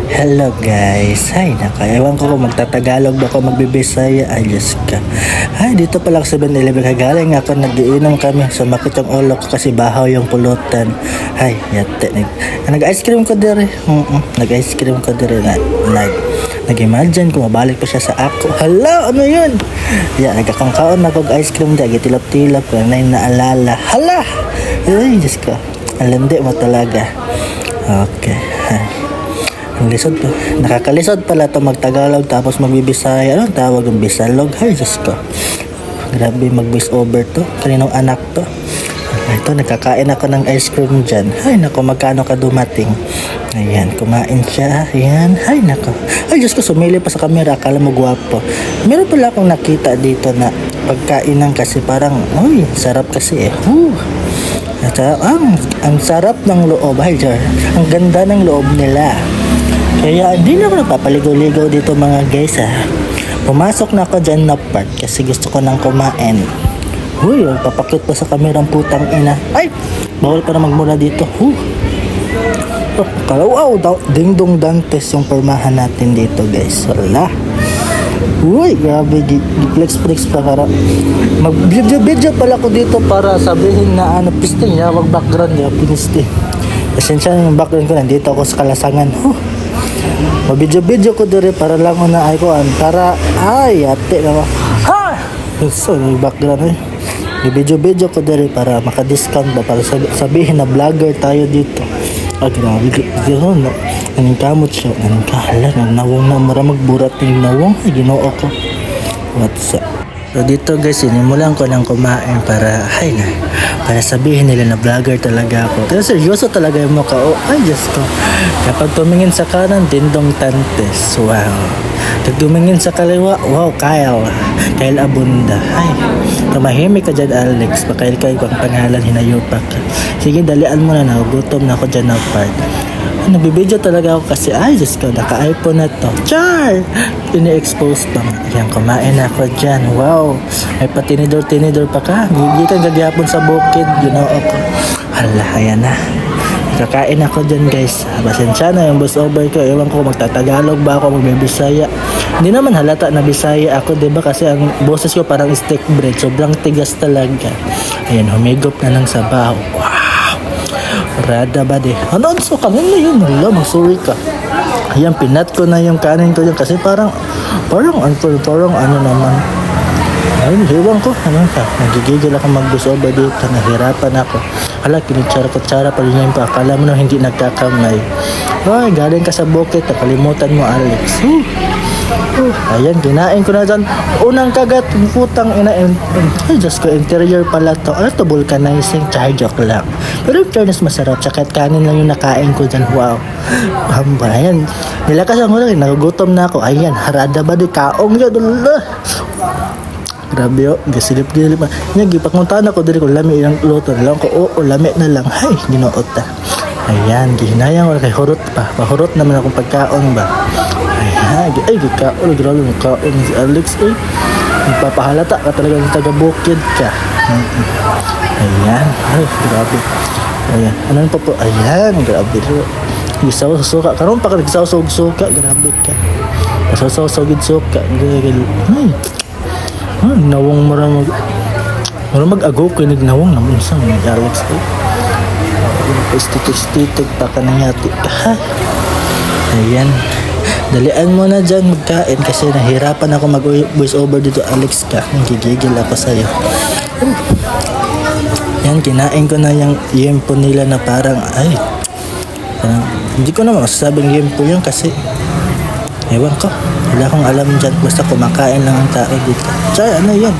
Hello guys, ay ewan ko kung magtatagalog ba ako magbibisaya, ayos ka. Ay, dito pala sa 7-Eleven kagaling ako, nagiinom kami, sumakit yung ulo ko kasi bahaw yung pulutan. Ay, yate, nag-ice cream ko dire, nag-ice cream ko dire, nag-imagine kung mabalik pa siya sa ako. Hala, ano yun? Nagkakangkaon na kog ice cream dahil gitilap-tilap ko na yung naalala. Hala, ay, Diyos ko, alandi mo talaga. Okay, ay. Ang lisod po. Nakakalisod pala to magtagalog tapos magbibisaya. Anong tawag ng bisalog? Ay, Diyos ko. Grabe mag-voice over to. Kaninong anak to? Ito, nagkakain ako ng ice cream dyan. Ay, nako, magkano ka dumating? Ayan, kumain siya. Ayan. Ay, nako. Ay, Diyos ko, sumili pa sa camera. Akala mo gwapo. Meron pala akong nakita dito na pagkainan kasi parang, uy, sarap kasi eh. At, ang sarap ng loob. Ay, ang ganda ng loob nila. Kaya hindi na ako nagpapaligaw-ligaw dito mga guys Pumasok na ako dyan na part kasi gusto ko nang kumain. Uy, papakit pa sa kamerang putang ina. Ay, bawal pa na magmula dito. Kalawaw, ding-dong Dantes yung pormahan natin dito guys. Wala. Uy, grabe, flex pa para mag-video pala ko dito para sabihin na pisting niya, wag background niya, piniste. Esensya yung background ko, nandito ako sa Kalasangan. Mabidyo-bidyo ko dire para lang na ay ko para ate na ha so yung background bidyo-bidyo ko dire para maka-discount ba para sabihin na vlogger tayo dito. Grabe dito no anong kamot siya anong kahala nawong na mara magburat ng nawong Ginoo ko. What's up? So dito guys, sinimulan ko lang kumain para sabihin nila na vlogger talaga ako. Pero seryoso talaga yung mukha. Ay Diyos ko. Kapag tumingin sa kanan, dindong Tantes. Wow. Kapag tumingin sa kaliwa, wow, Kyle Abunda. Ay, tumahimik ka dyan Alex. Pakail kayo ang pangalan, hinayupak ka. Sige, dalian mo na, nagutom na ako dyan na part. Nagbibideo talaga ako kasi ay Diyos ko, naka-iPhone na to. Char! Ini-expose pa. Yan, kumain ako dyan. Wow! May patinidor pa ka. Gigitan gagihapon sa bukid. Ako. Hala, ayan na. Kakain ako dyan guys. Pasensya na yung voice over ko. Ewan ko magtatagalog ba ako, magbibisaya. Hindi naman halata na bisaya ako, diba? Kasi ang boses ko parang steak bread. Sobrang tigas talaga. Ayan, humigop na ng sabaw. Wow! Rada ba de? Ano so kanin na yun? Hala, mag-sorry ka. Ayan, pinat ko na yung kanin ko dyan kasi parang ano naman. Ayun, hiwang ko. Ano ka? Nagigigil ako mag-busoba dito. Nahirapan ako. Hala, kinitsara-kutsara pa rin yung pa. Akala mo na hindi nagkakamay. Ay, galing ka sa bukit. Nakalimutan mo, Alex. Ayan, kinain ko na dyan. Unang kagat, putang ina. Ay, Diyos ko, interior pala to. Ano to, vulcanizing? Joke lang. Pero in fairness, masarap. Tsaka kanin lang yung nakain ko dyan. Wow. Ayan, nilakas ako lang. Nagugutom na ako. Ayan, harada ba di kaong yun? Grabe yun. Gasilip-gilip. Yan, gipakuntaan ako diri ko. Lami ilang luto. Lang ko, lami na lang. Ay, ginoot na. Ayan, gihinayang ko kay hurot pa. Pahurot naman akong pagkaon ba. Ay, gikaon. Grabe mo kaon si Alex. Magpapahalata ka talaga ng taga-bukid ka. Ayan. Ay, grabe. Ayan. Ano pa po? Ayan, grabe. Gisaw sa suka. Karoon pa ka nagsaw sa suka. Grabe ka. Kasaw sa suka. Ay, nawong mag-agaw ko. Nagnawong naman sa mga Alex. Istitik pa ka na yati. Ayan. Dalian mo na dyan magkain kasi nahirapan ako mag-voice over dito Alex ka. Nagigigil ako sa'yo. Yan, kinain ko na yung yempo nila na parang hindi ko naman masasabing yempo yun kasi ewan ko. Wala akong alam dyan. Basta kumakain lang ang tao dito. Tsaka ano yan?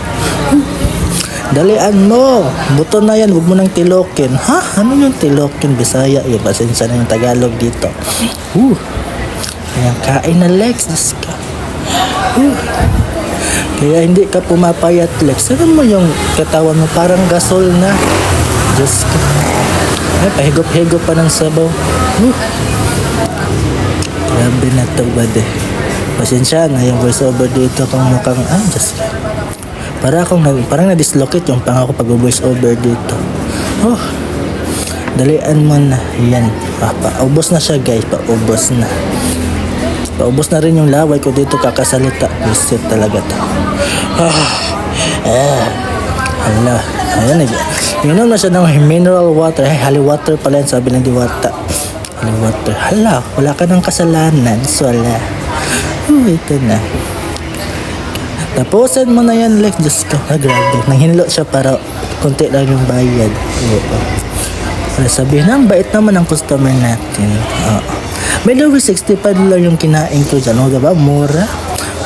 Dalian mo. Buto na yan. Huwag mo nang tilokin. Ha? Ano yung tilokin? Bisaya. Yung pasensya na yung Tagalog dito. Ayan, kain na Lex. Diyos ka. Kaya hindi ka pumapayat Lex. Ano mo yung katawan mo? Parang gasol na. Diyos ka. Ay, pahigop-higop pa ng sabaw. Grabe na ito ba de. Pasensya na yung voice over dito kung mukhang Diyos ka. Parang na-dislocate yung panga ko pag-voice over dito. Dalian mo na. Yan. Paubos na siya guys. Paubos na. Paubos na rin yung laway ko dito kakasalita. Visit talaga to. Hala. Ayan eh. Inom na siya ng mineral water. Holy water pala yan, sabi ng diwata. Holy water. Hala, wala ka ng kasalanan. So wala. Ito na. Tapusin mo na yan, Lex. Diyos ko. Grabe. Nanghinlo siya para konti lang yung bayad. Para sabihin, ang bait naman ang customer natin. By the way, $65 yung kinain ko dyan. O, diba? Mura.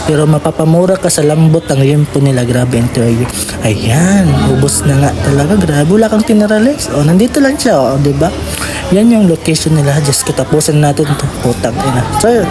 Pero mapapamura ka sa lambot ng limpo nila. Grabe interior. Ayan. Ubos na nga talaga. Grabe. Wala kang tinira, Lex. O, nandito lang siya. O, diba? Yan yung location nila. Just ko tapusin natin ito. Putang ina. Sir.